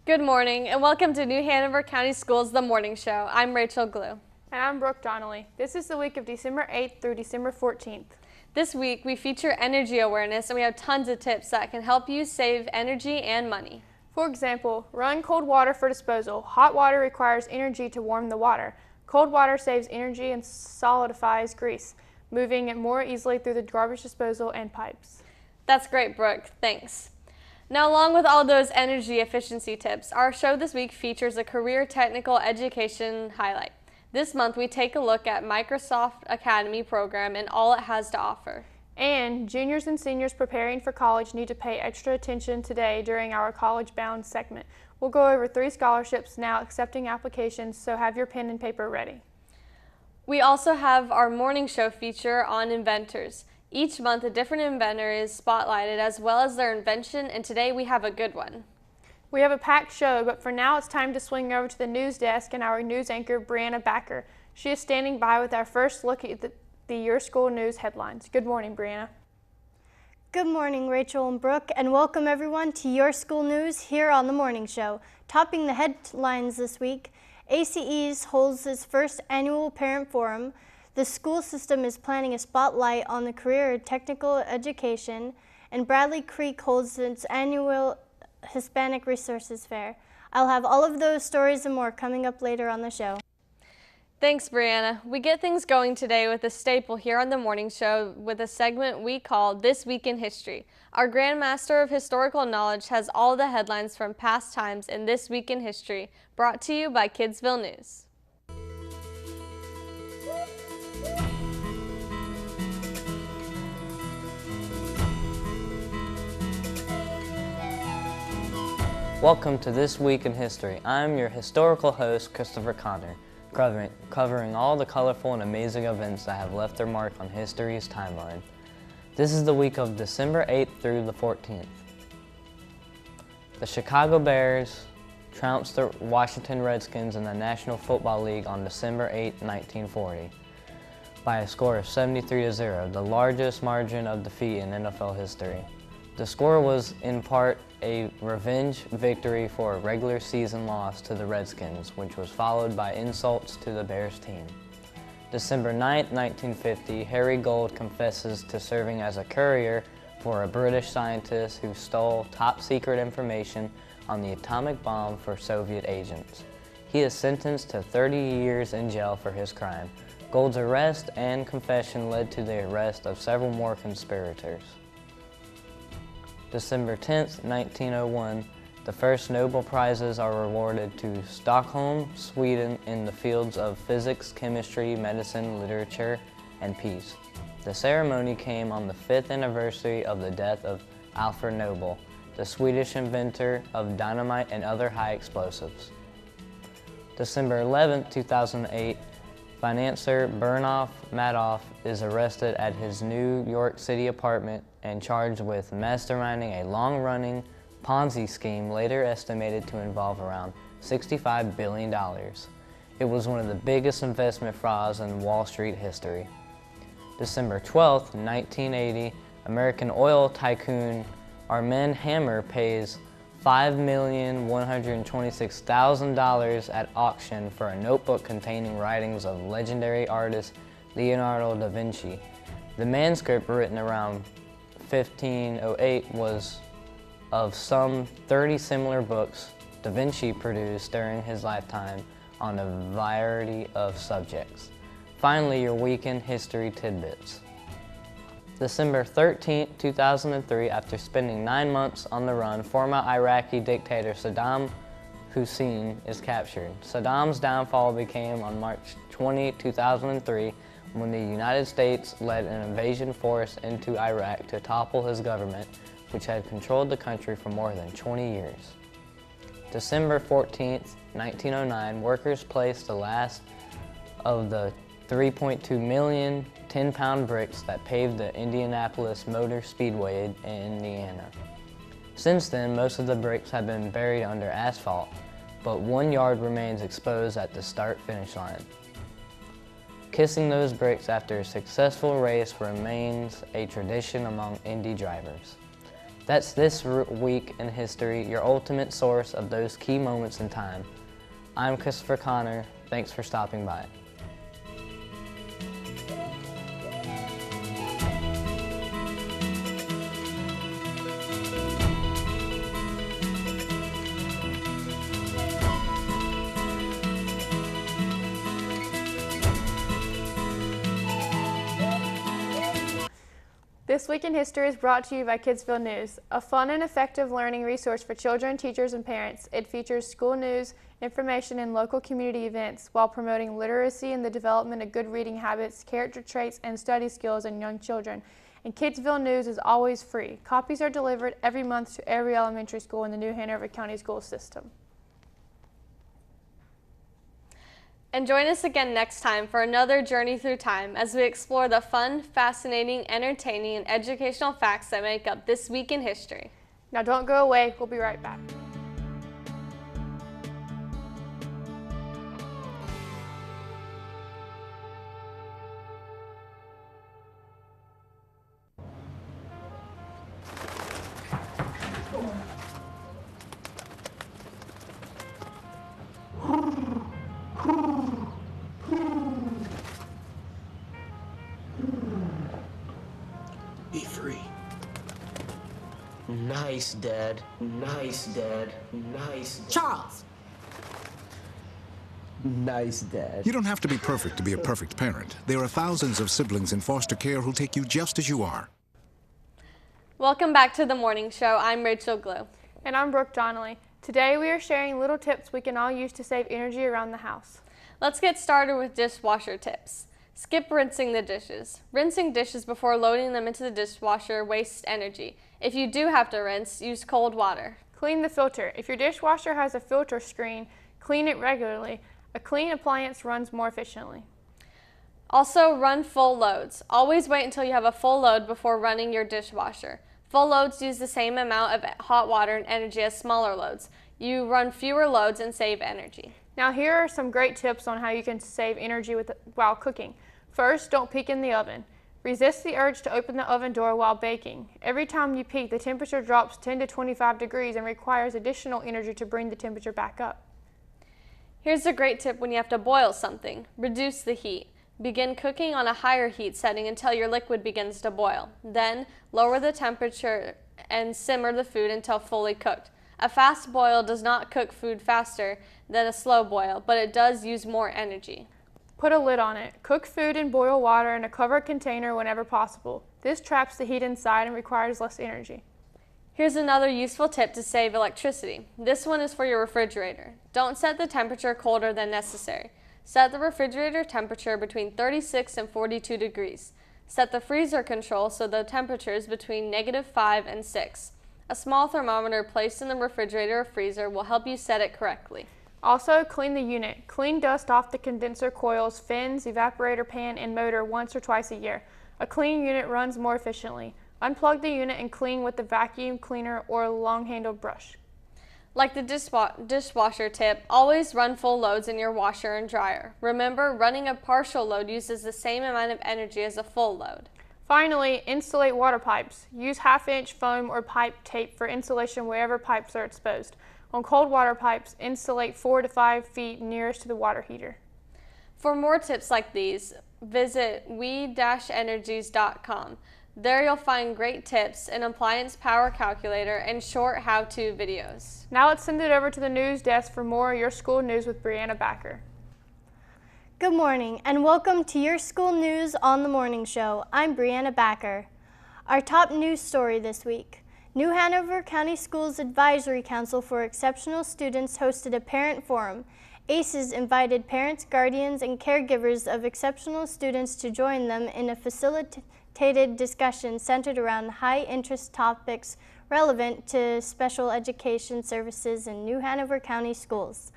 Good morning and welcome to New Hanover County Schools The Morning Show. I'm Rachel Glue. And I'm Brooke Donnelly. This is the week of December 8th through December 14th. This week we feature energy awareness and we have tons of tips that can help you save energy and money. For example, run cold water for disposal. Hot water requires energy to warm the water. Cold water saves energy and solidifies grease, moving it more easily through the garbage disposal and pipes. That's great, Brooke. Thanks. Now, along with all those energy efficiency tips, our show this week features a career technical education highlight. This month, we take a look at Microsoft Academy program and all it has to offer. And juniors and seniors preparing for college need to pay extra attention today during our College Bound segment. We'll go over 3 scholarships now accepting applications, so have your pen and paper ready. We also have our morning show feature on inventors. Each month, a different inventor is spotlighted as well as their invention, and today we have a good one. We have a packed show, but for now it's time to swing over to the news desk and our news anchor, Brianna Backer. She is standing by with our first look at the Your School News headlines. Good morning, Brianna. Good morning, Rachel and Brooke, and welcome everyone to Your School News here on The Morning Show. Topping the headlines this week, ACES holds its first annual parent forum. The school system is planning a spotlight on the career of technical education, and Bradley Creek holds its annual Hispanic Resources Fair. I'll have all of those stories and more coming up later on the show. Thanks, Brianna. We get things going today with a staple here on The Morning Show with a segment we call This Week in History. Our Grandmaster of Historical Knowledge has all the headlines from past times in This Week in History, brought to you by Kidsville News. Welcome to This Week in History. I'm your historical host, Christopher Connor, covering all the colorful and amazing events that have left their mark on history's timeline. This is the week of December 8th through the 14th. The Chicago Bears trounced the Washington Redskins in the National Football League on December 8, 1940, by a score of 73-0, the largest margin of defeat in NFL history. The score was in part a revenge victory for a regular season loss to the Redskins, which was followed by insults to the Bears team. December 9, 1950, Harry Gold confesses to serving as a courier for a British scientist who stole top-secret information on the atomic bomb for Soviet agents. He is sentenced to 30 years in jail for his crime. Gold's arrest and confession led to the arrest of several more conspirators. December 10, 1901, the first Nobel Prizes are awarded to Stockholm, Sweden in the fields of physics, chemistry, medicine, literature, and peace. The ceremony came on the 5th anniversary of the death of Alfred Nobel, the Swedish inventor of dynamite and other high explosives. December 11, 2008, financier Bernhoff Madoff is arrested at his New York City apartment and charged with masterminding a long-running Ponzi scheme later estimated to involve around $65 billion. It was one of the biggest investment frauds in Wall Street history. December 12, 1980, American oil tycoon Armand Hammer pays $5,126,000 at auction for a notebook containing writings of legendary artist Leonardo da Vinci. The manuscript, written around 1508, was of some 30 similar books Da Vinci produced during his lifetime on a variety of subjects. Finally, your weekend history tidbits. December 13, 2003, after spending 9 months on the run, former Iraqi dictator Saddam Hussein is captured. Saddam's downfall became on March 20, 2003, when the United States led an invasion force into Iraq to topple his government, which had controlled the country for more than 20 years. December 14, 1909, workers placed the last of the 3.2 million 10-pound bricks that paved the Indianapolis Motor Speedway in Indiana. Since then, most of the bricks have been buried under asphalt, but 1 yard remains exposed at the start-finish line. Kissing those bricks after a successful race remains a tradition among Indy drivers. That's this week in history, your ultimate source of those key moments in time. I'm Christopher Connor. Thanks for stopping by. This Week in History is brought to you by Kidsville News, a fun and effective learning resource for children, teachers, and parents. It features school news, information, and local community events while promoting literacy and the development of good reading habits, character traits, and study skills in young children. And Kidsville News is always free. Copies are delivered every month to every elementary school in the New Hanover County school system. And join us again next time for another journey through time as we explore the fun, fascinating, entertaining, and educational facts that make up This Week in History. Now don't go away, we'll be right back. Be free. Nice, Dad. Nice, Dad. Nice, Dad. Charles! Nice, Dad. You don't have to be perfect to be a perfect parent. There are thousands of siblings in foster care who'll take you just as you are. Welcome back to the morning show. I'm Rachel Glue. And I'm Brooke Donnelly. Today we are sharing little tips we can all use to save energy around the house. Let's get started with dishwasher tips. Skip rinsing the dishes. Rinsing dishes before loading them into the dishwasher wastes energy. If you do have to rinse, use cold water. Clean the filter. If your dishwasher has a filter screen, clean it regularly. A clean appliance runs more efficiently. Also, run full loads. Always wait until you have a full load before running your dishwasher. Full loads use the same amount of hot water and energy as smaller loads. You run fewer loads and save energy. Now here are some great tips on how you can save energy while cooking. First, don't peek in the oven. Resist the urge to open the oven door while baking. Every time you peek, the temperature drops 10 to 25 degrees and requires additional energy to bring the temperature back up. Here's a great tip when you have to boil something. Reduce the heat. Begin cooking on a higher heat setting until your liquid begins to boil. Then, lower the temperature and simmer the food until fully cooked. A fast boil does not cook food faster than a slow boil, but it does use more energy. Put a lid on it. Cook food in boiled water in a covered container whenever possible. This traps the heat inside and requires less energy. Here's another useful tip to save electricity. This one is for your refrigerator. Don't set the temperature colder than necessary. Set the refrigerator temperature between 36 and 42 degrees. Set the freezer control so the temperature is between -5 and 6. A small thermometer placed in the refrigerator or freezer will help you set it correctly. Also, clean the unit. Clean dust off the condenser coils, fins, evaporator pan, and motor once or twice a year. A clean unit runs more efficiently. Unplug the unit and clean with the vacuum cleaner or a long-handled brush. Like the dishwasher tip, always run full loads in your washer and dryer. Remember, running a partial load uses the same amount of energy as a full load. Finally, insulate water pipes. Use half-inch foam or pipe tape for insulation wherever pipes are exposed. On cold water pipes, insulate 4 to 5 feet nearest to the water heater. For more tips like these, visit we-energies.com. There you'll find great tips, an appliance power calculator, and short how-to videos. Now let's send it over to the news desk for more of your school news with Brianna Backer. Good morning and welcome to your school news on the morning show. I'm Brianna Backer. Our top news story this week. New Hanover County Schools Advisory Council for Exceptional Students hosted a parent forum. ACES invited parents, guardians, and caregivers of exceptional students to join them in a facilitated discussion centered around high-interest topics relevant to special education services in New Hanover County schools.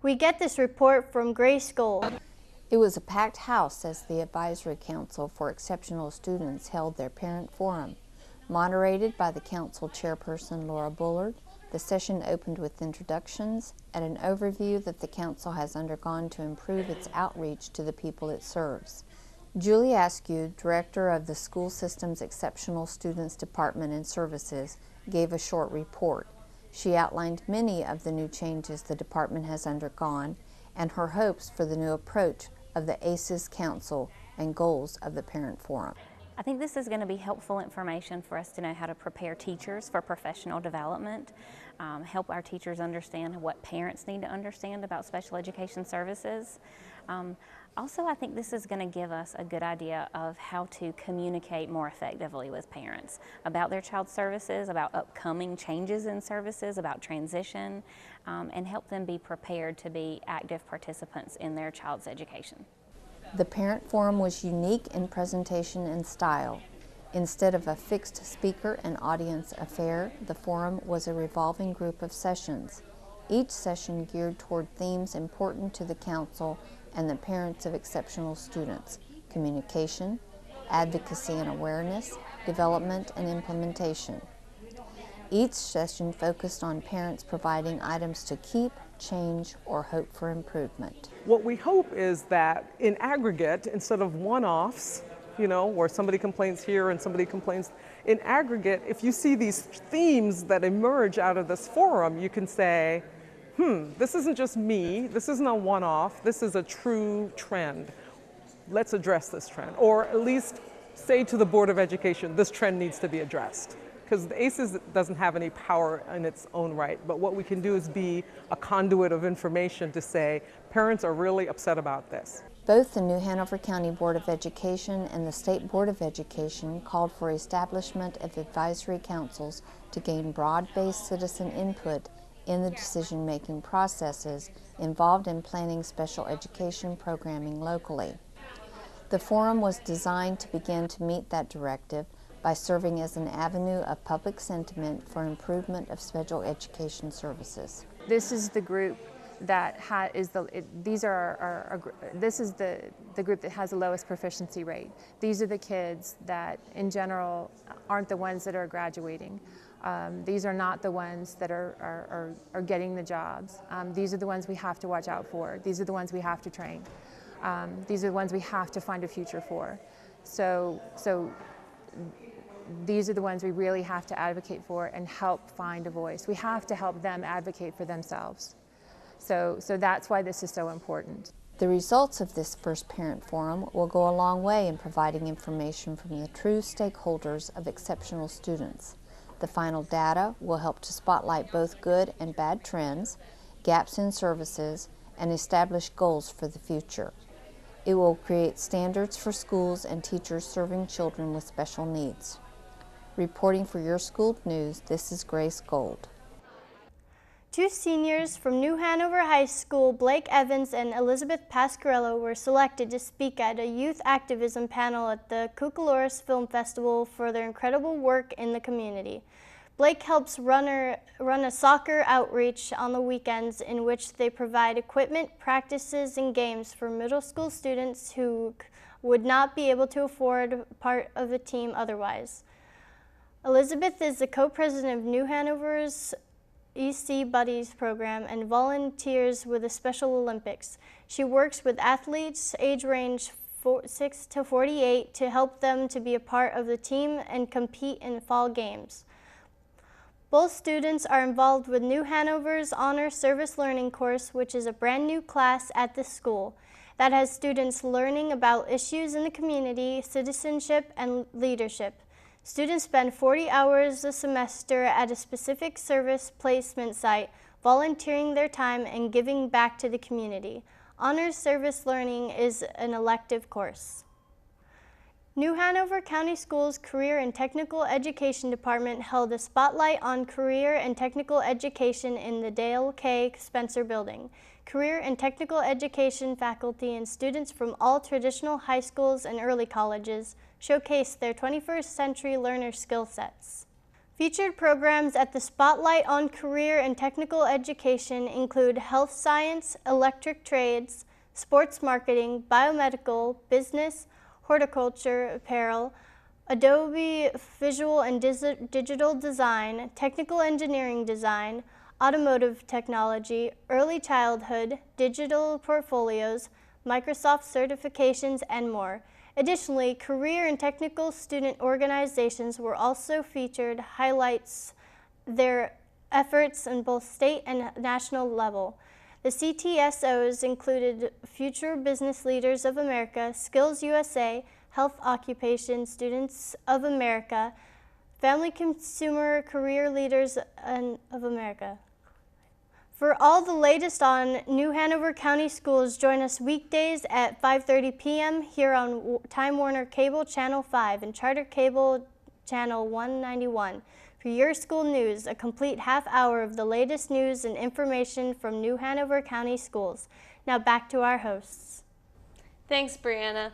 We get this report from Grace Gold. It was a packed house as the Advisory Council for Exceptional Students held their parent forum. Moderated by the council chairperson Laura Bullard, the session opened with introductions and an overview that the council has undergone to improve its outreach to the people it serves. Julie Askew, director of the School System's Exceptional Students Department and Services, gave a short report. She outlined many of the new changes the department has undergone and her hopes for the new approach of the ACES Council and goals of the Parent Forum. I think this is going to be helpful information for us to know how to prepare teachers for professional development, help our teachers understand what parents need to understand about special education services. Also, I think this is going to give us a good idea of how to communicate more effectively with parents about their child's services, about upcoming changes in services, about transition, and help them be prepared to be active participants in their child's education. The Parent Forum was unique in presentation and style. Instead of a fixed speaker and audience affair, the forum was a revolving group of sessions, each session geared toward themes important to the council and the parents of exceptional students: communication, advocacy and awareness, development and implementation. Each session focused on parents providing items to keep, change, or hope for improvement. What we hope is that in aggregate, instead of one-offs, where somebody complains here and somebody complains, in aggregate, if you see these themes that emerge out of this forum, you can say, this isn't just me, this isn't a one-off, this is a true trend. Let's address this trend, or at least say to the Board of Education, this trend needs to be addressed. Because the ACES doesn't have any power in its own right, but what we can do is be a conduit of information to say, parents are really upset about this. Both the New Hanover County Board of Education and the State Board of Education called for establishment of advisory councils to gain broad-based citizen input in the decision-making processes involved in planning special education programming locally. The forum was designed to begin to meet that directive by serving as an avenue of public sentiment for improvement of special education services. This is the group that this is the group that has the lowest proficiency rate. These are the kids that, in general, aren't the ones that are graduating. These are not the ones that are getting the jobs. These are the ones we have to watch out for. These are the ones we have to train. These are the ones we have to find a future for. So these are the ones we really have to advocate for and help find a voice. We have to help them advocate for themselves. So that's why this is so important. The results of this first parent forum will go a long way in providing information from the true stakeholders of exceptional students. The final data will help to spotlight both good and bad trends, gaps in services, and establish goals for the future. It will create standards for schools and teachers serving children with special needs. Reporting for Your School News, this is Grace Gold. Two seniors from New Hanover High School, Blake Evans and Elizabeth Pasquarello, were selected to speak at a youth activism panel at the Cucalouros Film Festival for their incredible work in the community. Blake helps run a soccer outreach on the weekends in which they provide equipment, practices, and games for middle school students who would not be able to afford part of a team otherwise. Elizabeth is the co-president of New Hanover's EC Buddies program and volunteers with the Special Olympics. She works with athletes age range 6 to 48 to help them to be a part of the team and compete in fall games. Both students are involved with New Hanover's Honor Service Learning course, which is a brand new class at the school that has students learning about issues in the community, citizenship, and leadership. Students spend 40 hours a semester at a specific service placement site, volunteering their time and giving back to the community. Honors Service Learning is an elective course. New Hanover County Schools Career and Technical Education Department held a spotlight on career and technical education in the Dale K. Spencer Building. Career and technical education faculty and students from all traditional high schools and early colleges showcased their 21st century learner skill sets. Featured programs at the Spotlight on Career and Technical Education include health science, electric trades, sports marketing, biomedical, business, horticulture, apparel, Adobe visual and digital design, technical engineering design, automotive technology, early childhood, digital portfolios, Microsoft certifications, and more. Additionally, career and technical student organizations were also featured, highlights their efforts on both state and national level. The CTSOs included Future Business Leaders of America, Skills USA, Health Occupation Students of America, Family Consumer Career Leaders of America. For all the latest on New Hanover County Schools, join us weekdays at 5:30 p.m. here on Time Warner Cable Channel 5 and Charter Cable Channel 191. For your school news, a complete half hour of the latest news and information from New Hanover County Schools. Now back to our hosts. Thanks, Brianna.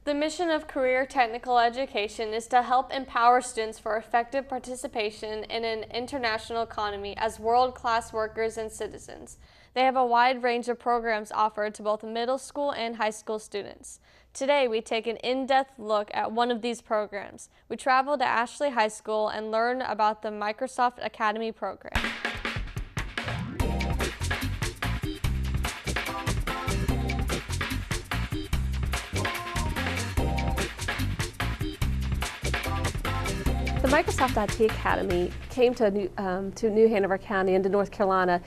The mission of career technical education is to help empower students for effective participation in an international economy as world-class workers and citizens. They have a wide range of programs offered to both middle school and high school students. Today, we take an in-depth look at one of these programs. We travel to Ashley High School and learn about the Microsoft Academy program. The Microsoft IT Academy came to New Hanover County and to North Carolina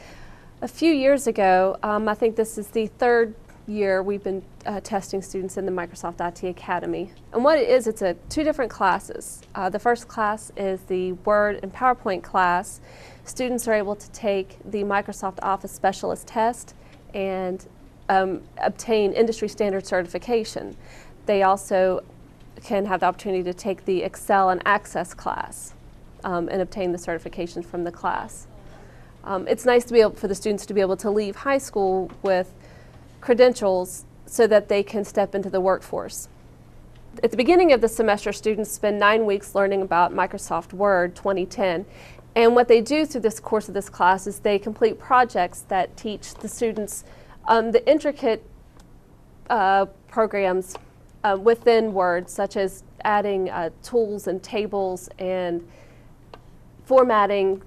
a few years ago. I think this is the third year we've been testing students in the Microsoft IT Academy. And what it is, it's two different classes. The first class is the Word and PowerPoint class. Students are able to take the Microsoft Office Specialist test and obtain industry standard certification. They also can have the opportunity to take the Excel and Access class and obtain the certification from the class. It's nice to be able for the students to be able to leave high school with credentials so that they can step into the workforce. At the beginning of the semester, students spend 9 weeks learning about Microsoft Word 2010. And what they do through this course of this class is they complete projects that teach the students the intricate programs within Word, such as adding tools and tables and formatting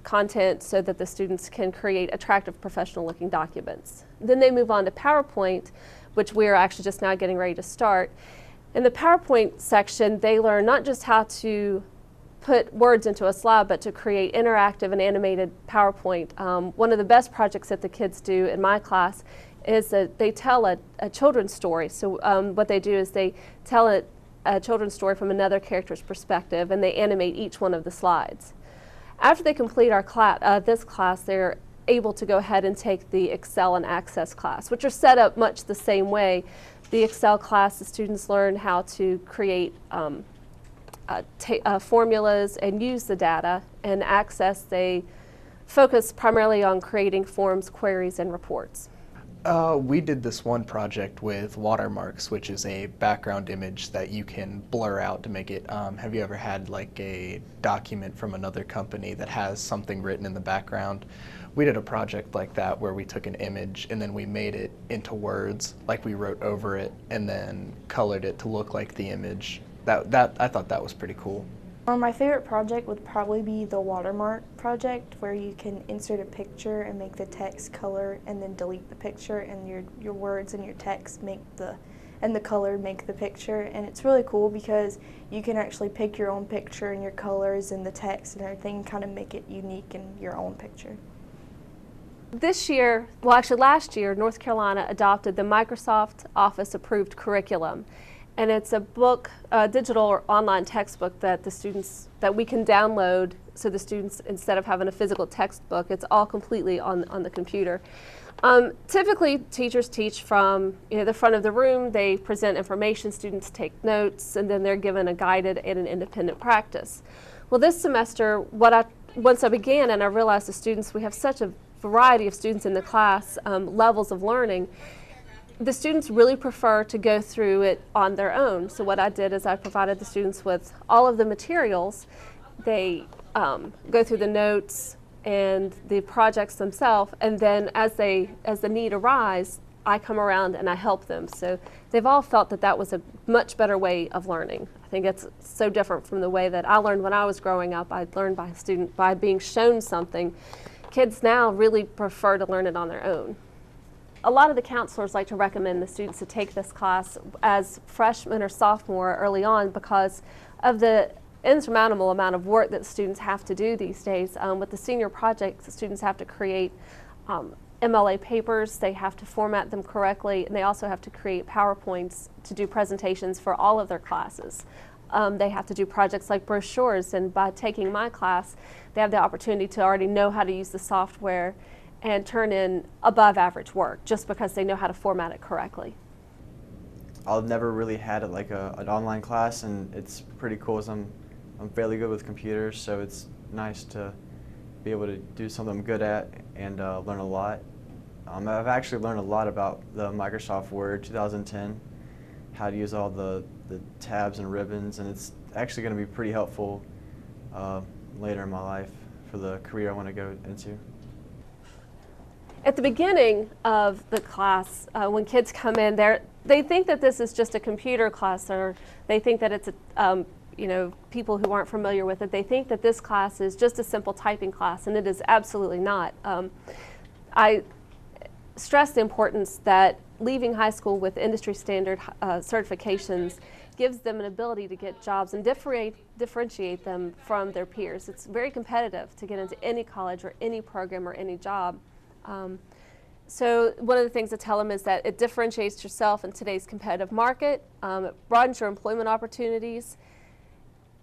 content so that the students can create attractive professional looking documents. Then they move on to PowerPoint, which we are actually just now getting ready to start. In the PowerPoint section, they learn not just how to put words into a slide, but to create interactive and animated PowerPoint. One of the best projects that the kids do in my class is that they tell a children's story. So what they do is they tell a children's story from another character's perspective, and they animate each one of the slides. After they complete our this class, they're able to go ahead and take the Excel and Access class, which are set up much the same way. The Excel class, the students learn how to create formulas and use the data. And Access, they focus primarily on creating forms, queries, and reports. We did this one project with watermarks, which is a background image that you can blur out to make it, have you ever had like a document from another company that has something written in the background? We did a project like that where we took an image and then we made it into words, like we wrote over it and then colored it to look like the image. I thought that was pretty cool. My favorite project would probably be the watermark project, where you can insert a picture and make the text color and then delete the picture, and your words and your text and the color make the picture. And it's really cool because you can actually pick your own picture and your colors and the text and everything, kind of make it unique in your own picture. This year, well actually last year, North Carolina adopted the Microsoft Office approved curriculum. And it's a book, digital or online textbook that we can download, so the students, instead of having a physical textbook, it's all completely on the computer. Typically, teachers teach from the front of the room. They present information, students take notes, and then they're given a guided and an independent practice. Well, this semester, once I began and I realized the students, we have such a variety of students in the class, levels of learning, the students really prefer to go through it on their own. So what I did is I provided the students with all of the materials. They go through the notes and the projects themselves, and then as the need arises, I come around and I help them. So they've all felt that that was a much better way of learning. I think it's so different from the way that I learned when I was growing up. I learned by being shown something. Kids now really prefer to learn it on their own. A lot of the counselors like to recommend the students to take this class as freshmen or sophomore early on because of the insurmountable amount of work that students have to do these days. With the senior projects, the students have to create MLA papers, they have to format them correctly, and they also have to create PowerPoints to do presentations for all of their classes. They have to do projects like brochures, and by taking my class, they have the opportunity to already know how to use the software and turn in above average work just because they know how to format it correctly. I've never really had an online class, and it's pretty cool as I'm fairly good with computers, so it's nice to be able to do something I'm good at and learn a lot. I've actually learned a lot about the Microsoft Word 2010, how to use all the tabs and ribbons, and it's actually going to be pretty helpful later in my life for the career I want to go into. At the beginning of the class, when kids come in, they think that this is just a computer class, or they think that it's people who aren't familiar with it, they think that this class is just a simple typing class, and it is absolutely not. I stress the importance that leaving high school with industry standard certifications gives them an ability to get jobs and differentiate them from their peers. It's very competitive to get into any college or any program or any job. So one of the things I tell them is that it differentiates yourself in today's competitive market, it broadens your employment opportunities,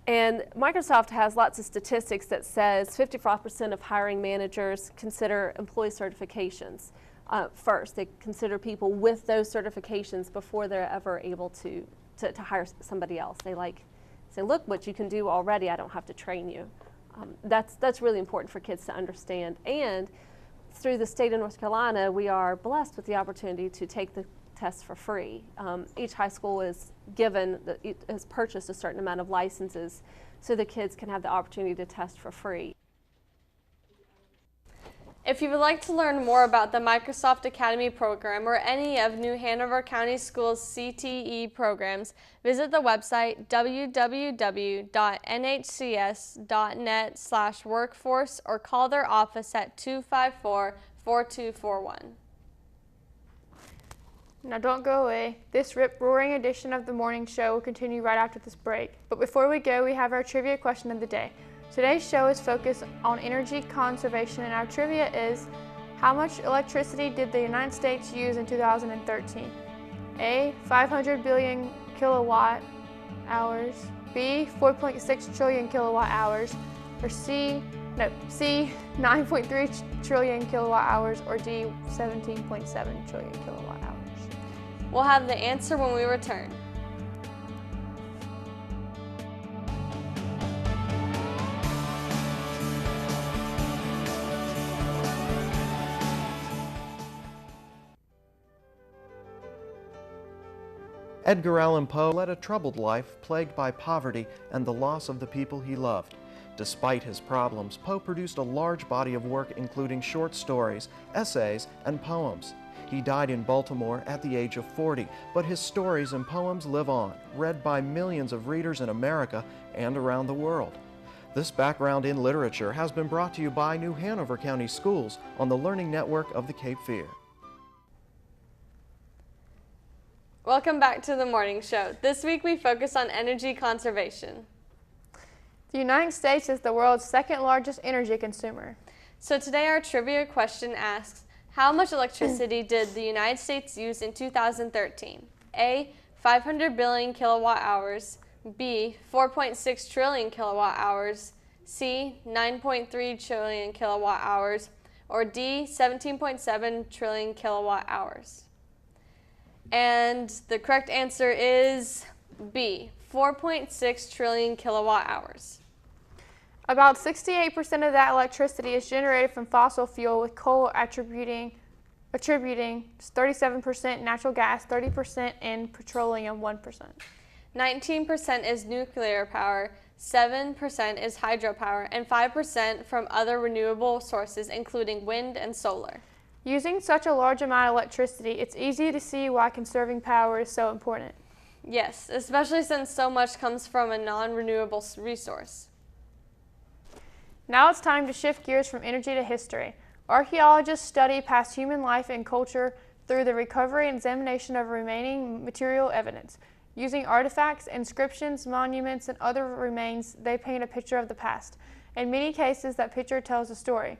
and Microsoft has lots of statistics that says 55% of hiring managers consider employee certifications first. They consider people with those certifications before they're ever able to hire somebody else. They say, look what you can do already, I don't have to train you. That's really important for kids to understand. And through the state of North Carolina, we are blessed with the opportunity to take the test for free. Each high school is has purchased a certain amount of licenses so the kids can have the opportunity to test for free. If you would like to learn more about the Microsoft Academy program or any of New Hanover County Schools' CTE programs, visit the website www.nhcs.net/workforce or call their office at 254-4241. Now don't go away. This rip-roaring edition of the morning show will continue right after this break. But before we go, we have our trivia question of the day. Today's show is focused on energy conservation, and our trivia is, how much electricity did the United States use in 2013? A, 500 billion kilowatt hours, B, 4.6 trillion kilowatt hours, or C, 9.3 trillion kilowatt hours, or D, 17.7 trillion kilowatt hours. We'll have the answer when we return. Edgar Allan Poe led a troubled life plagued by poverty and the loss of the people he loved. Despite his problems, Poe produced a large body of work including short stories, essays, and poems. He died in Baltimore at the age of 40, but his stories and poems live on, read by millions of readers in America and around the world. This background in literature has been brought to you by New Hanover County Schools on the Learning Network of the Cape Fear. Welcome back to the morning show. This week we focus on energy conservation. The United States is the world's second largest energy consumer. So today our trivia question asks, how much electricity did the United States use in 2013? A, 500 billion kilowatt hours, B, 4.6 trillion kilowatt hours, C, 9.3 trillion kilowatt hours, or D, 17.7 trillion kilowatt hours? And the correct answer is B, 4.6 trillion kilowatt hours. About 68% of that electricity is generated from fossil fuel, with coal attributing 37%, natural gas 30%, and petroleum 1%. 19% is nuclear power, 7% is hydropower, and 5% from other renewable sources, including wind and solar. Using such a large amount of electricity, it's easy to see why conserving power is so important. Yes, especially since so much comes from a non-renewable resource. Now it's time to shift gears from energy to history. Archaeologists study past human life and culture through the recovery and examination of remaining material evidence. Using artifacts, inscriptions, monuments, and other remains, they paint a picture of the past. In many cases, that picture tells a story.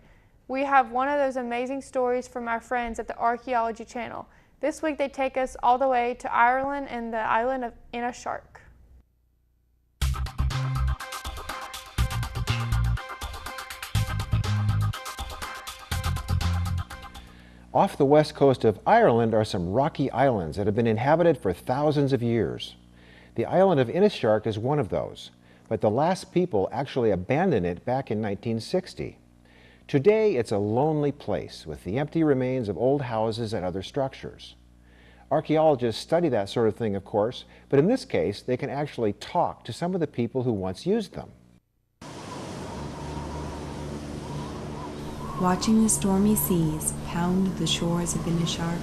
We have one of those amazing stories from our friends at the Archaeology Channel. This week, they take us all the way to Ireland and the island of Inishark. Off the west coast of Ireland are some rocky islands that have been inhabited for thousands of years. The island of Inishark is one of those, but the last people actually abandoned it back in 1960. Today, it's a lonely place with the empty remains of old houses and other structures. Archaeologists study that sort of thing, of course, but in this case, they can actually talk to some of the people who once used them. Watching the stormy seas pound the shores of Inishark,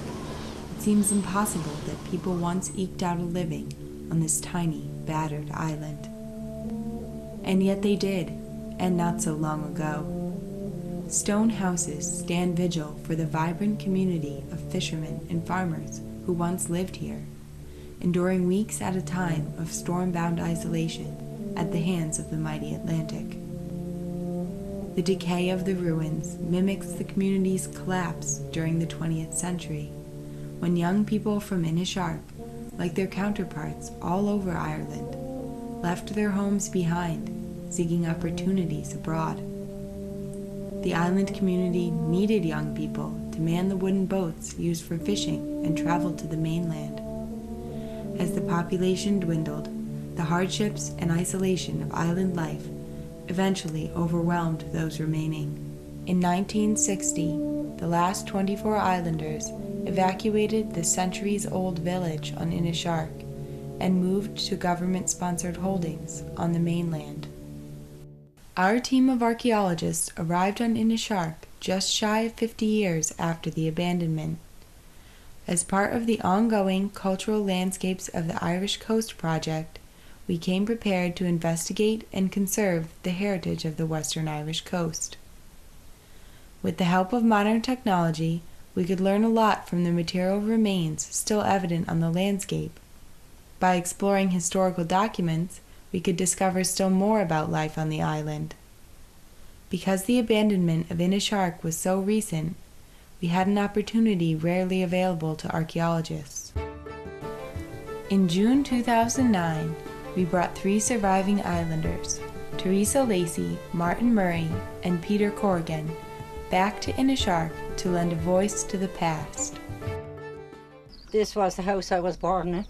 it seems impossible that people once eked out a living on this tiny, battered island. And yet they did, and not so long ago. Stone houses stand vigil for the vibrant community of fishermen and farmers who once lived here, enduring weeks at a time of storm-bound isolation at the hands of the mighty Atlantic. The decay of the ruins mimics the community's collapse during the 20th century, when young people from Inishark, like their counterparts all over Ireland, left their homes behind, seeking opportunities abroad. The island community needed young people to man the wooden boats used for fishing and travel to the mainland. As the population dwindled, the hardships and isolation of island life eventually overwhelmed those remaining. In 1960, the last 24 islanders evacuated the centuries-old village on Inishark and moved to government-sponsored holdings on the mainland. Our team of archaeologists arrived on Inishark just shy of 50 years after the abandonment. As part of the ongoing Cultural Landscapes of the Irish Coast project, we came prepared to investigate and conserve the heritage of the Western Irish coast. With the help of modern technology, we could learn a lot from the material remains still evident on the landscape. By exploring historical documents, we could discover still more about life on the island. Because the abandonment of Inishark was so recent, we had an opportunity rarely available to archaeologists. In June 2009, we brought 3 surviving islanders, Teresa Lacey, Martin Murray, and Peter Corrigan, back to Inishark to lend a voice to the past. This was the house I was born in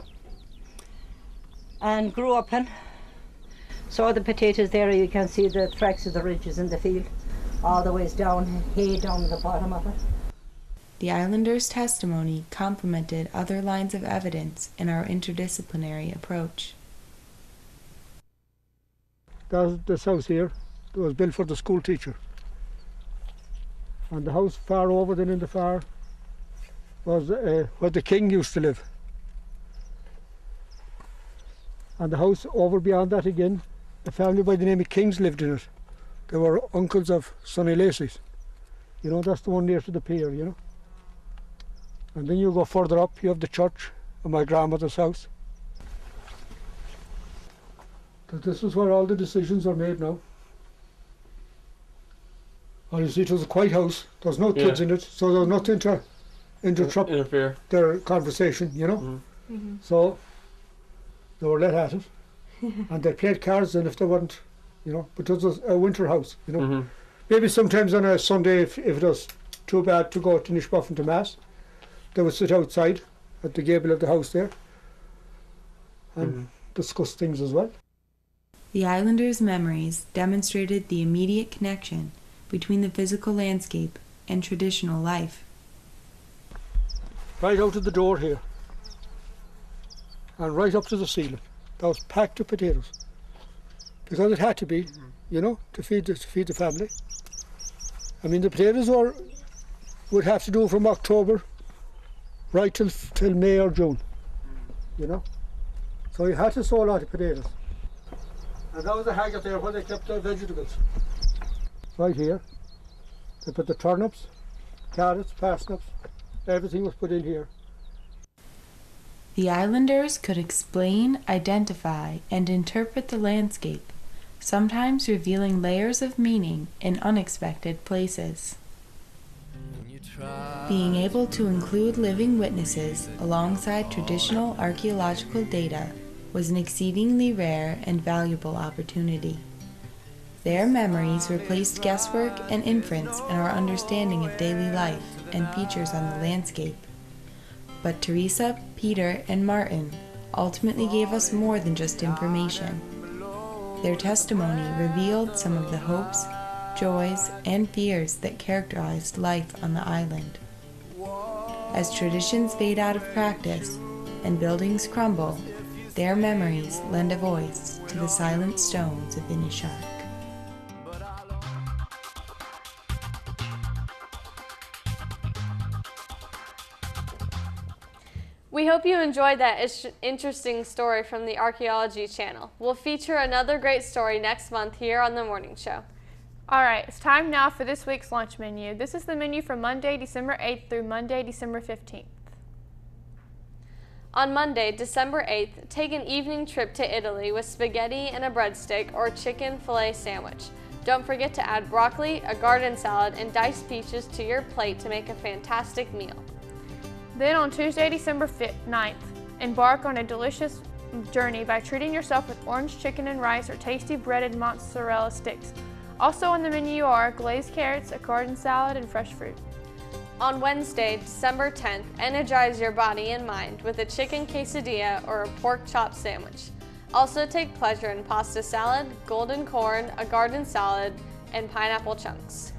and grew up in. So the potatoes there, you can see the tracks of the ridges in the field, all the ways down, hay down to the bottom of it. The islanders' testimony complemented other lines of evidence in our interdisciplinary approach. This house here was built for the school teacher. And the house far over then in the far was where the king used to live. And the house over beyond that again, a family by the name of Kings lived in it. They were uncles of Sonny Lacey's. You know, that's the one near to the pier, you know. And then you go further up, you have the church and my grandmother's house. But this is where all the decisions are made now. And you see, it was a quiet house. There was no kids in it, so there was nothing to interfere their conversation, you know. So they were let at it, and they played cards. And if they weren't, you know, but it was a winter house, you know. Maybe sometimes on a Sunday, if it was too bad to go to Nishbuffin to Mass. They would sit outside at the gable of the house there and discuss things as well. The islanders' memories demonstrated the immediate connection between the physical landscape and traditional life. Right out of the door here and right up to the ceiling. That was packed with potatoes. Because it had to be, you know, to feed the family. I mean, the potatoes would have to do from October right till May or June, you know. So you had to sow a lot of potatoes. And that was the haggard there where they kept their vegetables. Right here, they put the turnips, carrots, parsnips, everything was put in here. The islanders could explain, identify, and interpret the landscape, sometimes revealing layers of meaning in unexpected places. Being able to include living witnesses alongside traditional archaeological data was an exceedingly rare and valuable opportunity. Their memories replaced guesswork and inference in our understanding of daily life and features on the landscape. But Teresa, Peter, and Martin ultimately gave us more than just information. Their testimony revealed some of the hopes, joys, and fears that characterized life on the island. As traditions fade out of practice and buildings crumble, their memories lend a voice to the silent stones of Inishark. We hope you enjoyed that interesting story from the Archaeology Channel. We'll feature another great story next month here on The Morning Show. All right, it's time now for this week's lunch menu. This is the menu from Monday, December 8th through Monday, December 15th. On Monday, December 8th, take an evening trip to Italy with spaghetti and a breadstick or chicken fillet sandwich. Don't forget to add broccoli, a garden salad, and diced peaches to your plate to make a fantastic meal. Then on Tuesday, December 9th, embark on a delicious journey by treating yourself with orange chicken and rice or tasty breaded mozzarella sticks. Also on the menu are glazed carrots, a garden salad, and fresh fruit. On Wednesday, December 10th, energize your body and mind with a chicken quesadilla or a pork chop sandwich. Also take pleasure in pasta salad, golden corn, a garden salad, and pineapple chunks.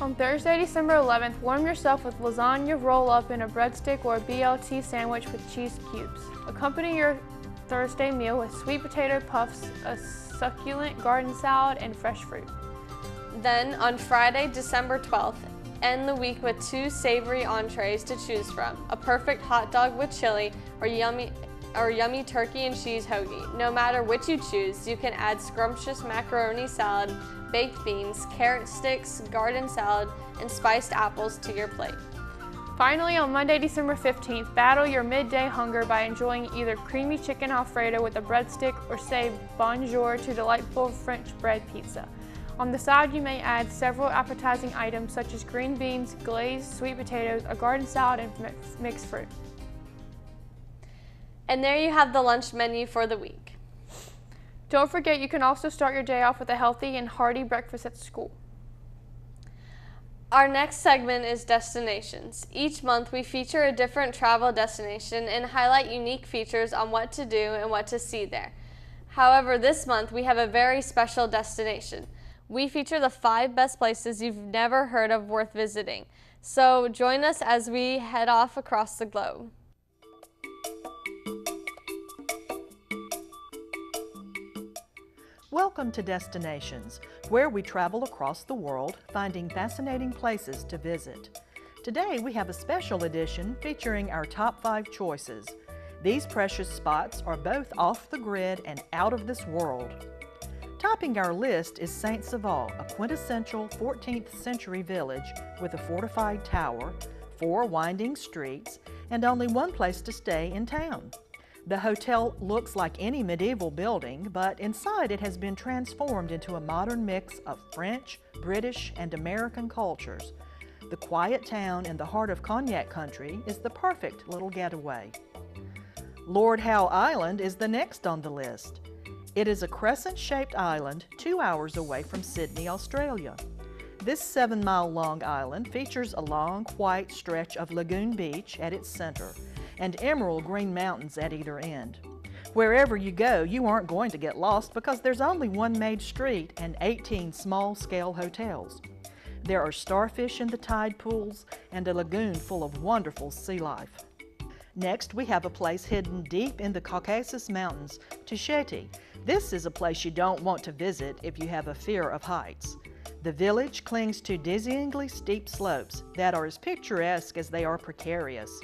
On Thursday, December 11th, warm yourself with lasagna roll-up in a breadstick or a BLT sandwich with cheese cubes. Accompany your Thursday meal with sweet potato puffs, a succulent garden salad, and fresh fruit. Then, on Friday, December 12th, end the week with 2 savory entrees to choose from, a perfect hot dog with chili or yummy turkey and cheese hoagie. No matter which you choose, you can add scrumptious macaroni salad, baked beans, carrot sticks, garden salad, and spiced apples to your plate. Finally, on Monday, December 15th, battle your midday hunger by enjoying either creamy chicken Alfredo with a breadstick or say bonjour to delightful French bread pizza. On the side, you may add several appetizing items such as green beans, glazed sweet potatoes, a garden salad, and mixed fruit. And there you have the lunch menu for the week. Don't forget, you can also start your day off with a healthy and hearty breakfast at school. Our next segment is Destinations. Each month we feature a different travel destination and highlight unique features on what to do and what to see there. However, this month we have a very special destination. We feature the 5 best places you've never heard of worth visiting. So join us as we head off across the globe. Welcome to Destinations, where we travel across the world, finding fascinating places to visit. Today we have a special edition featuring our top 5 choices. These precious spots are both off the grid and out of this world. Topping our list is Saint Saval, a quintessential 14th century village with a fortified tower, 4 winding streets, and only one place to stay in town. The hotel looks like any medieval building, but inside it has been transformed into a modern mix of French, British, and American cultures. The quiet town in the heart of Cognac country is the perfect little getaway. Lord Howe Island is the next on the list. It is a crescent-shaped island 2 hours away from Sydney, Australia. This 7-mile-long island features a long, white stretch of lagoon beach at its center and emerald green mountains at either end. Wherever you go, you aren't going to get lost because there's only one main street and 18 small-scale hotels. There are starfish in the tide pools and a lagoon full of wonderful sea life. Next, we have a place hidden deep in the Caucasus Mountains, Tusheti. This is a place you don't want to visit if you have a fear of heights. The village clings to dizzyingly steep slopes that are as picturesque as they are precarious.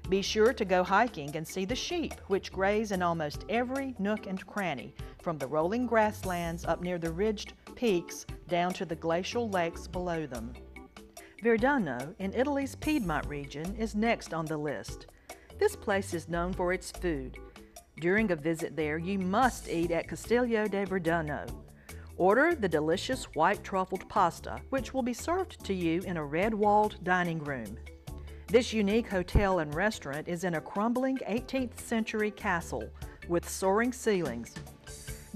Be sure to go hiking and see the sheep, which graze in almost every nook and cranny, from the rolling grasslands up near the ridged peaks down to the glacial lakes below them. Verdano, in Italy's Piedmont region, is next on the list. This place is known for its food. During a visit there, you must eat at Castiglio di Verdano. Order the delicious white truffled pasta, which will be served to you in a red-walled dining room. This unique hotel and restaurant is in a crumbling 18th century castle with soaring ceilings.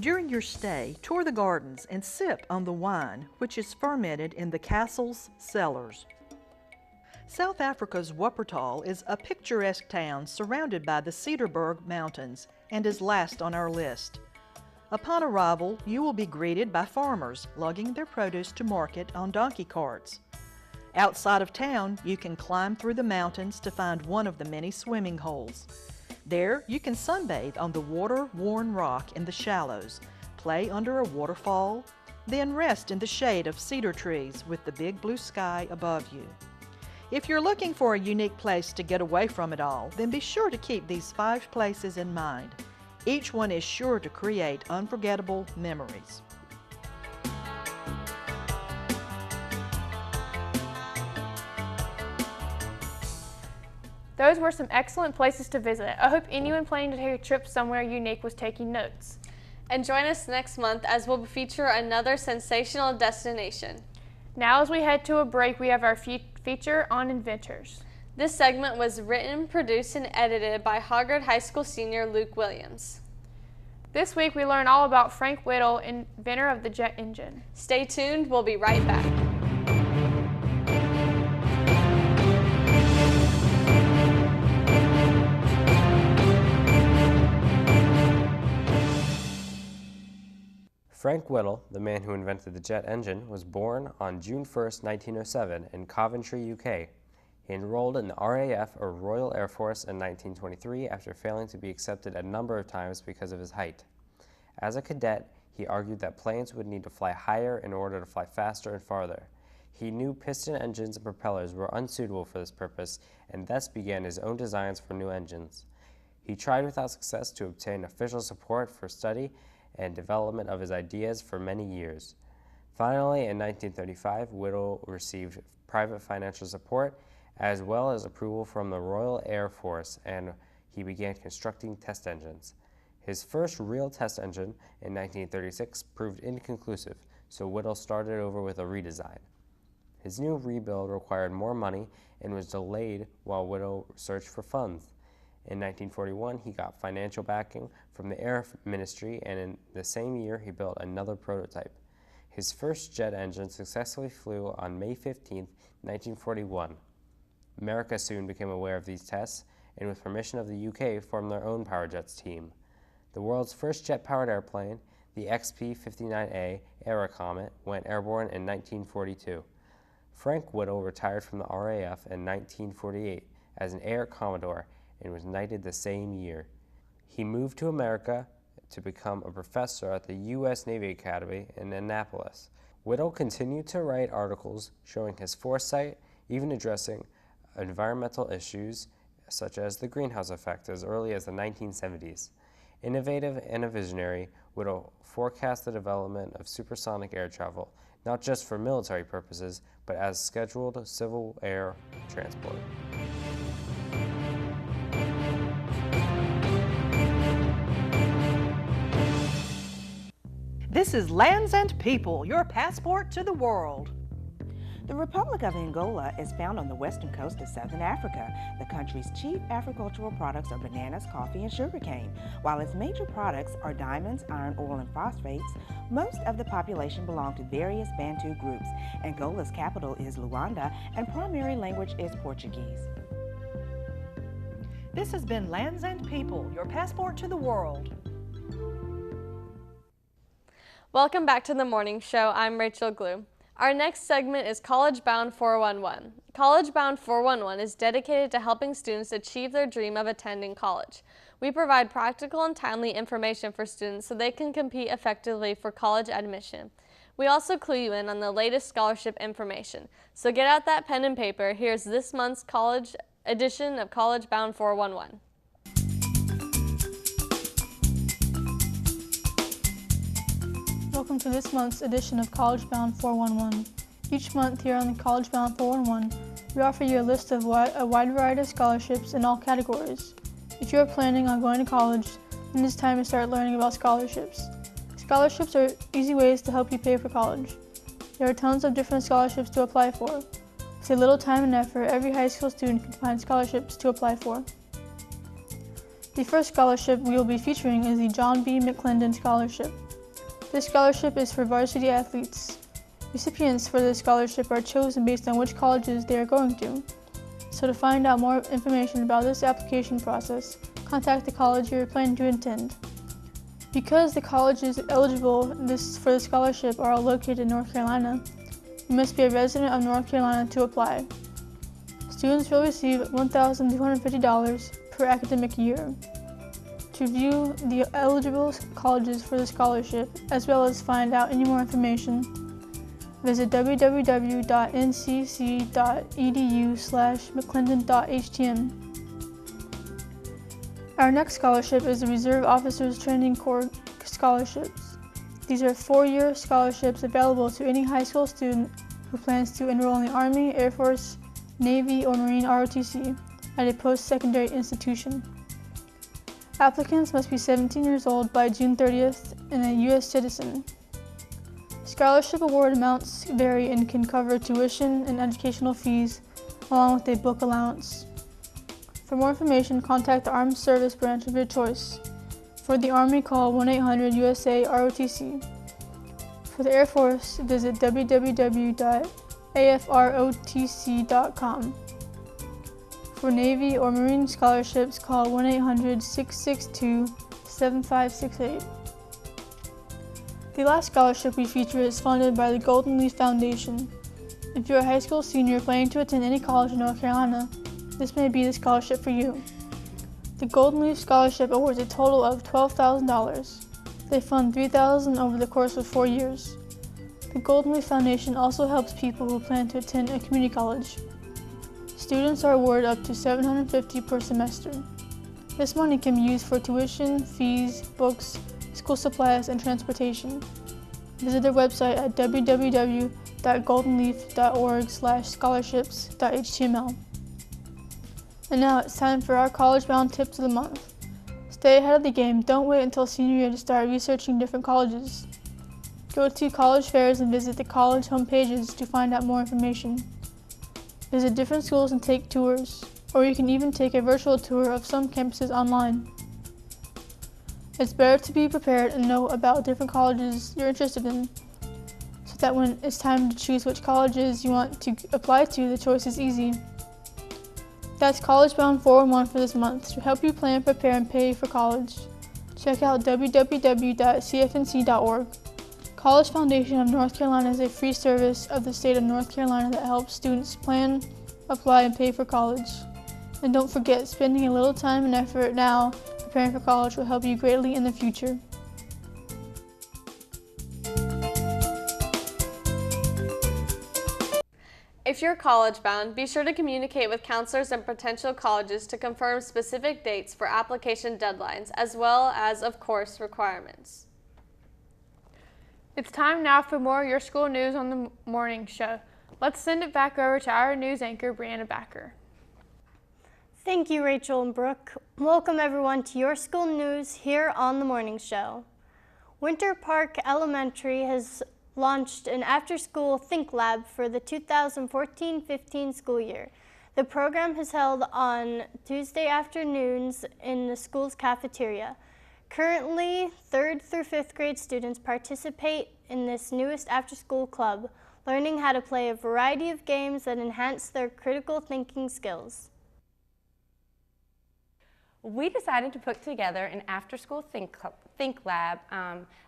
During your stay, tour the gardens and sip on the wine, which is fermented in the castle's cellars. South Africa's Wuppertal is a picturesque town surrounded by the Cederberg Mountains and is last on our list. Upon arrival, you will be greeted by farmers lugging their produce to market on donkey carts. Outside of town, you can climb through the mountains to find one of the many swimming holes. There, you can sunbathe on the water-worn rock in the shallows, play under a waterfall, then rest in the shade of cedar trees with the big blue sky above you. If you're looking for a unique place to get away from it all, then be sure to keep these 5 places in mind. Each one is sure to create unforgettable memories. Those were some excellent places to visit. I hope anyone planning to take a trip somewhere unique was taking notes. And join us next month as we'll feature another sensational destination. Now as we head to a break, we have our feature on inventors. This segment was written, produced, and edited by Hoggard High School senior Luke Williams. This week we learn all about Frank Whittle, inventor of the jet engine. Stay tuned, we'll be right back. Frank Whittle, the man who invented the jet engine, was born on June 1, 1907 in Coventry, UK. He enrolled in the RAF, or Royal Air Force, in 1923 after failing to be accepted a number of times because of his height. As a cadet, he argued that planes would need to fly higher in order to fly faster and farther. He knew piston engines and propellers were unsuitable for this purpose and thus began his own designs for new engines. He tried without success to obtain official support for study and development of his ideas for many years. Finally, in 1935, Whittle received private financial support as well as approval from the Royal Air Force, and he began constructing test engines. His first real test engine in 1936 proved inconclusive, so Whittle started over with a redesign. His new rebuild required more money and was delayed while Whittle searched for funds. In 1941, he got financial backing from the Air Ministry, and in the same year, he built another prototype. His first jet engine successfully flew on May 15, 1941. America soon became aware of these tests, and with permission of the UK, formed their own power jets team. The world's first jet-powered airplane, the XP-59A Aerocomet, went airborne in 1942. Frank Whittle retired from the RAF in 1948 as an Air Commodore and was knighted the same year. He moved to America to become a professor at the U.S. Navy Academy in Annapolis. Whittle continued to write articles showing his foresight, even addressing environmental issues such as the greenhouse effect as early as the 1970s. Innovative and a visionary, Whittle forecast the development of supersonic air travel, not just for military purposes, but as scheduled civil air transport. This is Lands and People, your passport to the world. The Republic of Angola is found on the western coast of southern Africa. The country's chief agricultural products are bananas, coffee, and sugarcane. While its major products are diamonds, iron ore, and phosphates, most of the population belong to various Bantu groups. Angola's capital is Luanda, and primary language is Portuguese. This has been Lands and People, your passport to the world. Welcome back to the morning show. I'm Rachel Glue. Our next segment is College Bound 411. College Bound 411 is dedicated to helping students achieve their dream of attending college. We provide practical and timely information for students so they can compete effectively for college admission. We also clue you in on the latest scholarship information. So get out that pen and paper. Here's this month's college edition of College Bound 411. Welcome to this month's edition of College Bound 411. Each month here on the College Bound 411, we offer you a list of a wide variety of scholarships in all categories. If you are planning on going to college, then it's time to start learning about scholarships. Scholarships are easy ways to help you pay for college. There are tons of different scholarships to apply for. With a little time and effort, every high school student can find scholarships to apply for. The first scholarship we will be featuring is the John B. McClendon Scholarship. This scholarship is for varsity athletes. Recipients for this scholarship are chosen based on which colleges they are going to. So to find out more information about this application process, contact the college you are planning to attend. Because the colleges eligible for the scholarship are all located in North Carolina, you must be a resident of North Carolina to apply. Students will receive $1,250 per academic year. To view the eligible colleges for the scholarship, as well as find out any more information, visit www.ncc.edu/mcclendon.htm. Our next scholarship is the Reserve Officers Training Corps Scholarships. These are 4-year scholarships available to any high school student who plans to enroll in the Army, Air Force, Navy, or Marine ROTC at a post-secondary institution. Applicants must be 17 years old by June 30th and a U.S. citizen. Scholarship award amounts vary and can cover tuition and educational fees, along with a book allowance. For more information, contact the Armed Service branch of your choice. For the Army, call 1-800-USA-ROTC. For the Air Force, visit www.afrotc.com. For Navy or Marine scholarships, call 1-800-662-7568. The last scholarship we feature is funded by the Golden Leaf Foundation. If you're a high school senior planning to attend any college in North Carolina, this may be the scholarship for you. The Golden Leaf Scholarship awards a total of $12,000. They fund $3,000 over the course of 4 years. The Golden Leaf Foundation also helps people who plan to attend a community college. Students are awarded up to $750 per semester. This money can be used for tuition, fees, books, school supplies, and transportation. Visit their website at www.goldenleaf.org/scholarships.html. And now it's time for our College Bound Tips of the Month. Stay ahead of the game. Don't wait until senior year to start researching different colleges. Go to college fairs and visit the college homepages to find out more information. Visit different schools and take tours, or you can even take a virtual tour of some campuses online. It's better to be prepared and know about different colleges you're interested in, so that when it's time to choose which colleges you want to apply to, the choice is easy. That's College Bound 411 for this month. To help you plan, prepare, and pay for college, check out www.cfnc.org. College Foundation of North Carolina is a free service of the state of North Carolina that helps students plan, apply, and pay for college. And don't forget, spending a little time and effort now preparing for college will help you greatly in the future. If you're college bound, be sure to communicate with counselors and potential colleges to confirm specific dates for application deadlines, as well as, of course, requirements. It's time now for more of your school news on the morning show. Let's send it back over to our news anchor, Brianna Backer. Thank you, Rachel and Brooke. Welcome everyone to your school news here on the morning show. Winter Park Elementary has launched an after-school Think Lab for the 2014-15 school year. The program is held on Tuesday afternoons in the school's cafeteria. Currently, 3rd through 5th grade students participate in this newest after-school club, learning how to play a variety of games that enhance their critical thinking skills. We decided to put together an after-school Think Lab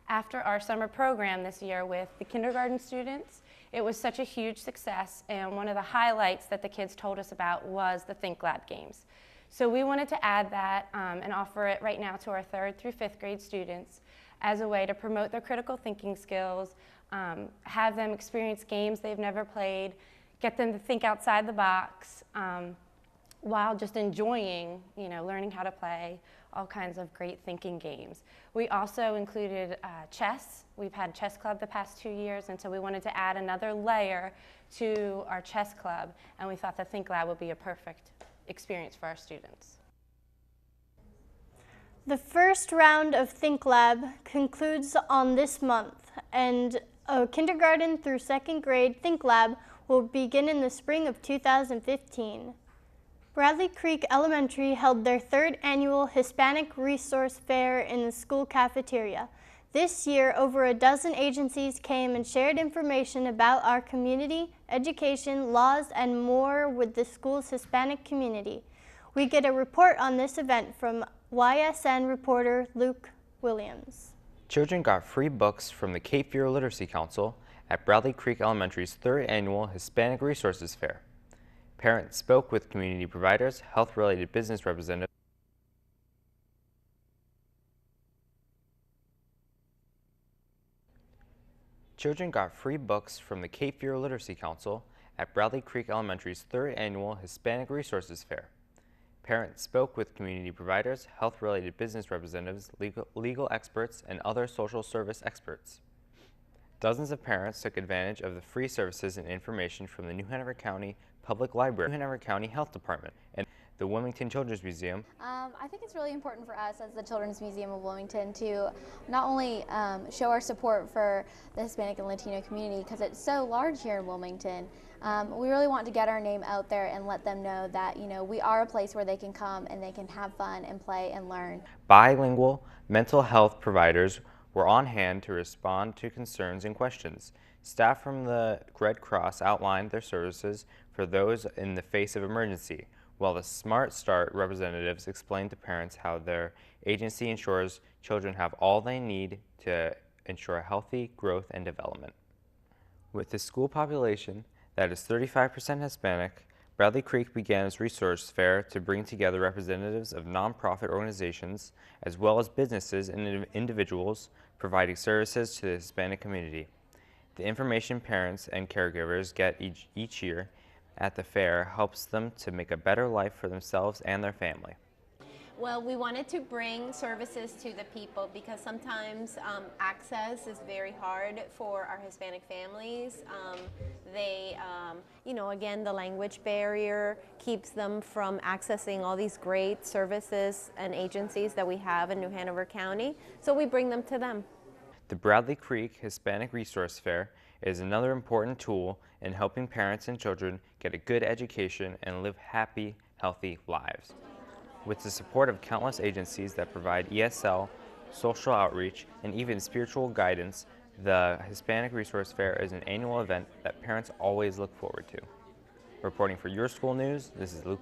after our summer program this year with the kindergarten students. It was such a huge success, and one of the highlights that the kids told us about was the Think Lab games. So we wanted to add that and offer it right now to our 3rd through 5th grade students as a way to promote their critical thinking skills, have them experience games they've never played, get them to think outside the box, while just enjoying, learning how to play all kinds of great thinking games. We also included chess. We've had chess club the past 2 years, and so we wanted to add another layer to our chess club, and we thought the Think Lab would be a perfect experience for our students. The first round of Think Lab concludes on this month, and a kindergarten through 2nd grade Think Lab will begin in the spring of 2015. Bradley Creek Elementary held their 3rd annual Hispanic Resource Fair in the school cafeteria. This year, over a dozen agencies came and shared information about our community, education, laws, and more with the school's Hispanic community. We get a report on this event from YSN reporter Luke Williams. Children got free books from the Cape Fear Literacy Council at Bradley Creek Elementary's 3rd annual Hispanic Resources Fair. Parents spoke with community providers, health-related business representatives, Children got free books from the Cape Fear Literacy Council at Bradley Creek Elementary's 3rd annual Hispanic Resources Fair. Parents spoke with community providers, health-related business representatives, legal experts, and other social service experts. Dozens of parents took advantage of the free services and information from the New Hanover County Public Library, New Hanover County Health Department, and the Wilmington Children's Museum. I think it's really important for us as the Children's Museum of Wilmington to not only show our support for the Hispanic and Latino community because it's so large here in Wilmington. We really want to get our name out there and let them know that we are a place where they can come and they can have fun and play and learn. Bilingual mental health providers were on hand to respond to concerns and questions. Staff from the Red Cross outlined their services for those in the face of emergency, while the Smart Start representatives explained to parents how their agency ensures children have all they need to ensure healthy growth and development. With the school population that is 35% Hispanic, Bradley Creek began its resource fair to bring together representatives of nonprofit organizations as well as businesses and individuals providing services to the Hispanic community. The information parents and caregivers get each year at the fair helps them to make a better life for themselves and their family. Well, we wanted to bring services to the people because sometimes access is very hard for our Hispanic families. Again, the language barrier keeps them from accessing all these great services and agencies that we have in New Hanover County, so we bring them to them. The Bradley Creek Hispanic Resource Fair is another important tool in helping parents and children get a good education and live happy, healthy lives. With the support of countless agencies that provide ESL, social outreach, and even spiritual guidance, the Hispanic Resource Fair is an annual event that parents always look forward to. Reporting for Your School News, this is Luke.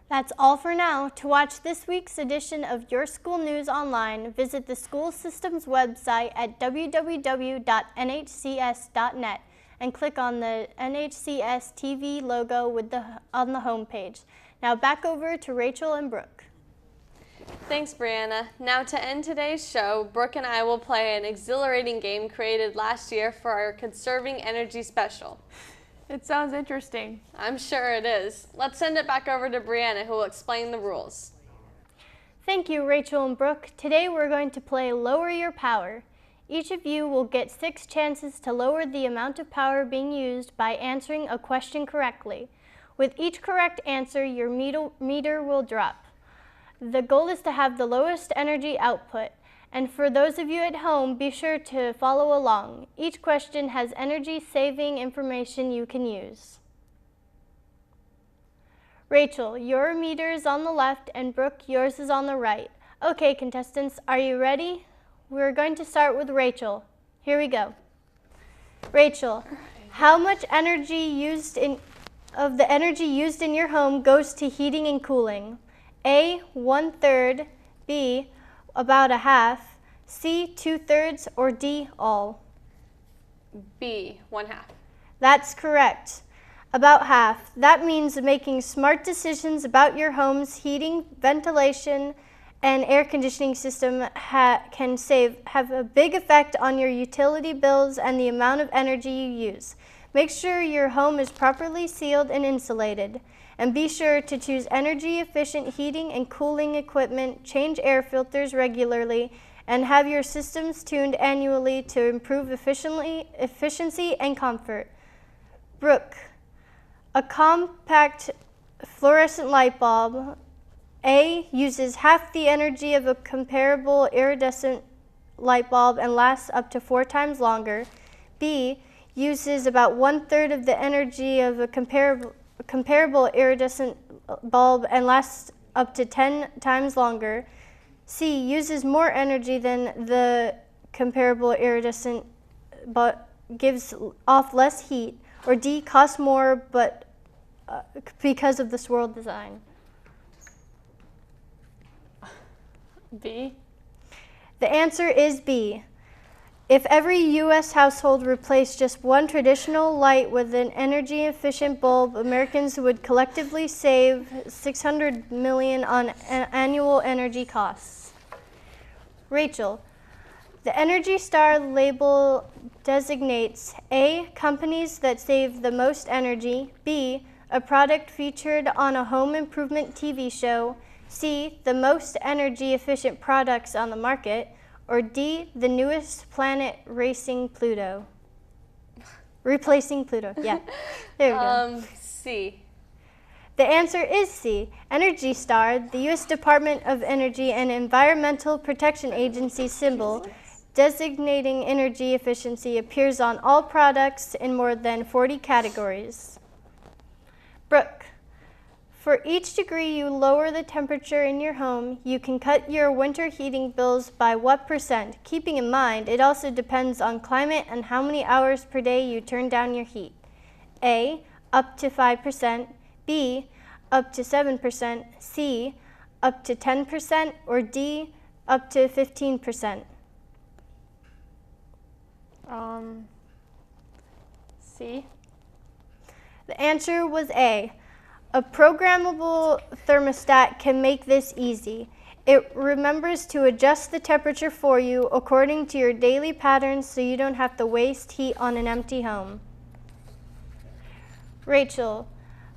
That's all for now. To watch this week's edition of Your School News online, visit the school system's website at www.nhcs.net and click on the NHCS TV logo on the homepage. Now back over to Rachel and Brooke. Thanks, Brianna. Now to end today's show, Brooke and I will play an exhilarating game created last year for our Conserving Energy Special. It sounds interesting. I'm sure it is. Let's send it back over to Brianna, who will explain the rules. Thank you, Rachel and Brooke. Today we're going to play Lower Your Power. Each of you will get 6 chances to lower the amount of power being used by answering a question correctly. With each correct answer, your meter will drop. The goal is to have the lowest energy output, And for those of you at home, be sure to follow along. Each question has energy-saving information you can use. Rachel, your meter is on the left, and Brooke, yours is on the right. Okay, contestants, are you ready? We're going to start with Rachel. Here we go. Rachel, how much energy of the energy used in your home goes to heating and cooling? A, 1/3, B, about a half, C, 2/3, or D, all? B, 1/2. That's correct. About half. That means making smart decisions about your home's heating, ventilation, and air conditioning system can have a big effect on your utility bills and the amount of energy you use. Make sure your home is properly sealed and insulated. And be sure to choose energy-efficient heating and cooling equipment, change air filters regularly, and have your systems tuned annually to improve efficiency and comfort. Brooke, a compact fluorescent light bulb, A, uses half the energy of a comparable iridescent light bulb and lasts up to 4 times longer. B, uses about 1/3 of the energy of a comparable iridescent bulb and lasts up to 10 times longer. C, uses more energy than the comparable iridescent but gives off less heat. Or D, costs more but because of the swirl design. B. The answer is B. If every U.S. household replaced just one traditional light with an energy-efficient bulb, Americans would collectively save $600 million on annual energy costs. Rachel, the Energy Star label designates A, companies that save the most energy, B, a product featured on a home improvement TV show, C, the most energy-efficient products on the market, or D, the newest planet replacing Pluto. Yeah, there we go. C. The answer is C. Energy Star, the U.S. Department of Energy and Environmental Protection Agency symbol designating energy efficiency, appears on all products in more than 40 categories. Brooke, for each degree you lower the temperature in your home, you can cut your winter heating bills by what %? Keeping in mind, it also depends on climate and how many hours per day you turn down your heat. A, up to 5%, B, up to 7%, C, up to 10%, or D, up to 15%. C. The answer was A. A programmable thermostat can make this easy. It remembers to adjust the temperature for you according to your daily patterns so you don't have to waste heat on an empty home. Rachel,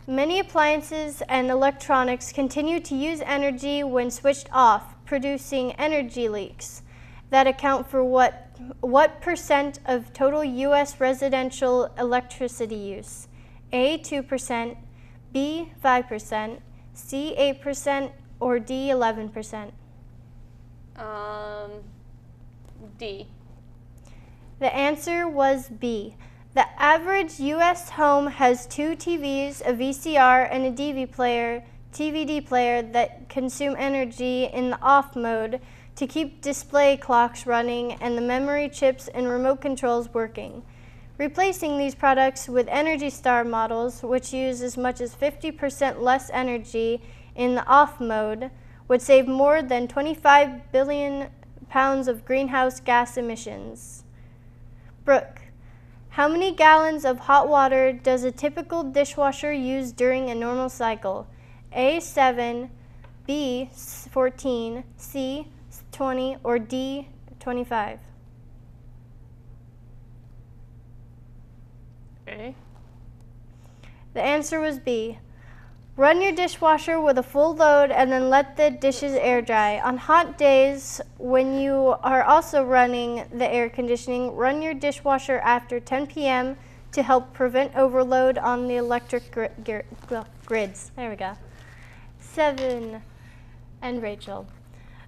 many appliances and electronics continue to use energy when switched off, producing energy leaks that account for what % of total U.S. residential electricity use? A, 2%, B, 5%, C, 8%, or D, 11%? D. The answer was B. The average U.S. home has 2 TVs, a VCR, and a DVD player that consume energy in the off mode to keep display clocks running and the memory chips and remote controls working. Replacing these products with Energy Star models, which use as much as 50% less energy in the off mode, would save more than 25 billion pounds of greenhouse gas emissions. Brooke, how many gallons of hot water does a typical dishwasher use during a normal cycle? A, 7, B, 14, C, 20, or D, 25? A. The answer was B. Run your dishwasher with a full load and then let the dishes air dry. On hot days, when you are also running the air conditioning, run your dishwasher after 10 p.m. to help prevent overload on the electric grids. There we go. 7. And Rachel.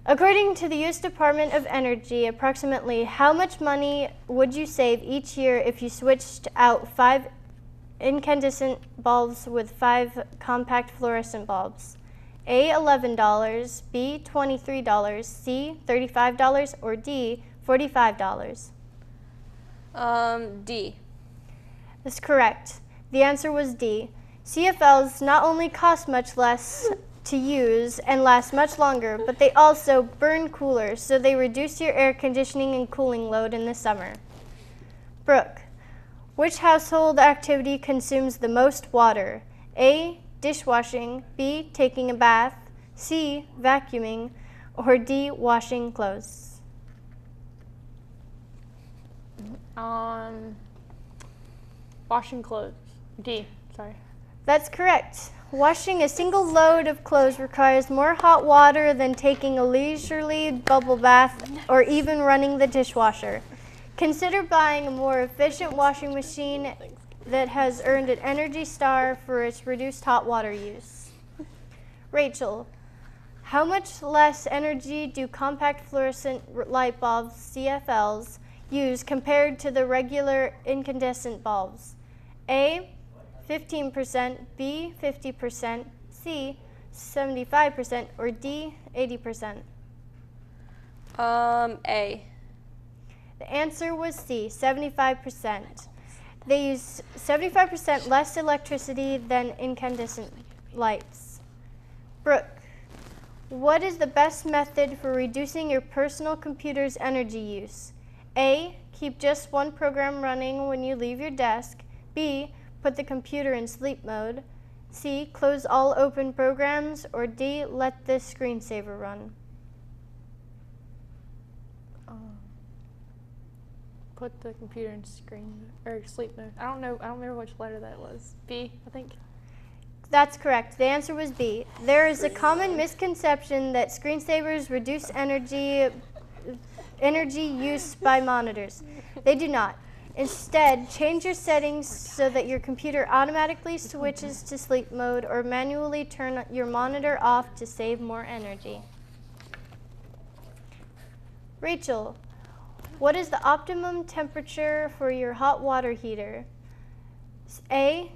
According to the U.S. Department of Energy, approximately how much money would you save each year if you switched out 5 incandescent bulbs with 5 compact fluorescent bulbs? A, $11, B, $23, C, $35, or D, $45? D. That's correct. The answer was D. CFLs not only cost much less to use and last much longer, but they also burn cooler, so they reduce your air conditioning and cooling load in the summer. Brooke, which household activity consumes the most water? A, dishwashing, B, taking a bath, C, vacuuming, or D, washing clothes? Washing clothes. D, sorry. That's correct. Washing a single load of clothes requires more hot water than taking a leisurely bubble bath or even running the dishwasher. Consider buying a more efficient washing machine that has earned an Energy Star for its reduced hot water use. Rachel, how much less energy do compact fluorescent light bulbs, CFLs, use compared to the regular incandescent bulbs? A, 15%, B, 50%, C, 75%, or D, 80%? A. The answer was C, 75%. They use 75% less electricity than incandescent lights. Brooke, what is the best method for reducing your personal computer's energy use? A, keep just one program running when you leave your desk. B, put the computer in sleep mode. C, close all open programs. Or D, let the screensaver run. Put the computer in sleep mode. I don't remember which letter that was. B, I think. That's correct. The answer was B. There is a common misconception that screensavers reduce energy use by monitors. They do not. Instead, change your settings so that your computer automatically switches to sleep mode or manually turn your monitor off to save more energy. Rachel, what is the optimum temperature for your hot water heater? A,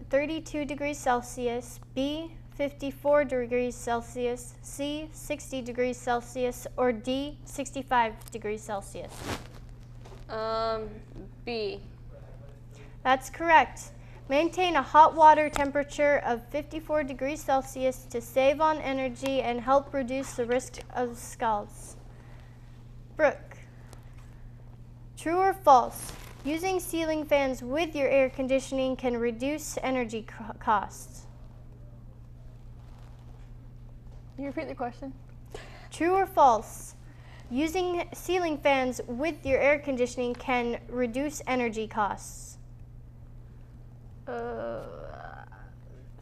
32 degrees Celsius, B, 54 degrees Celsius, C, 60 degrees Celsius, or D, 65 degrees Celsius? B. That's correct. Maintain a hot water temperature of 54 degrees Celsius to save on energy and help reduce the risk of scalds. Brooke, true or false? Using ceiling fans with your air conditioning can reduce energy costs. Can you repeat the question? True or false? Using ceiling fans with your air conditioning can reduce energy costs.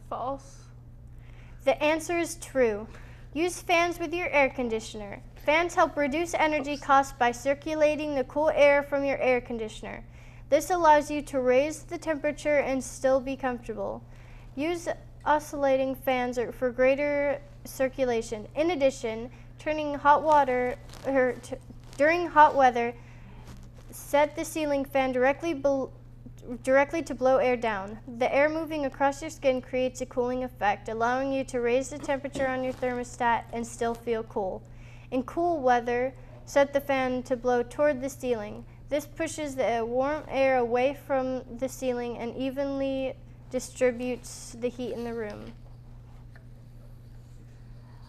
False. The answer is true. Use fans with your air conditioner. Fans help reduce energy costs by circulating the cool air from your air conditioner. This allows you to raise the temperature and still be comfortable. Use oscillating fans for greater circulation. In addition, during hot weather, set the ceiling fan directly to blow air down. The air moving across your skin creates a cooling effect, allowing you to raise the temperature on your thermostat and still feel cool. In cool weather, set the fan to blow toward the ceiling. This pushes the warm air away from the ceiling and evenly distributes the heat in the room.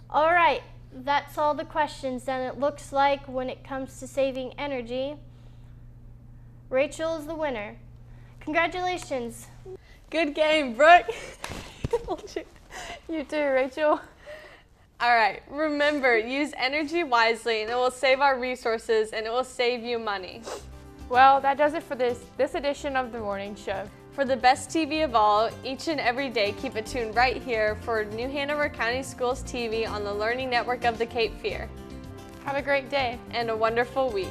All right, that's all the questions, and it looks like when it comes to saving energy, Rachel is the winner. Congratulations. Good game, Brooke. You too, Rachel. All right, remember, use energy wisely and it will save our resources and it will save you money. Well, that does it for this edition of The Morning Show. For the best TV of all, each and every day, keep it tuned right here for New Hanover County Schools TV on the Learning Network of the Cape Fear. Have a great day. And a wonderful week.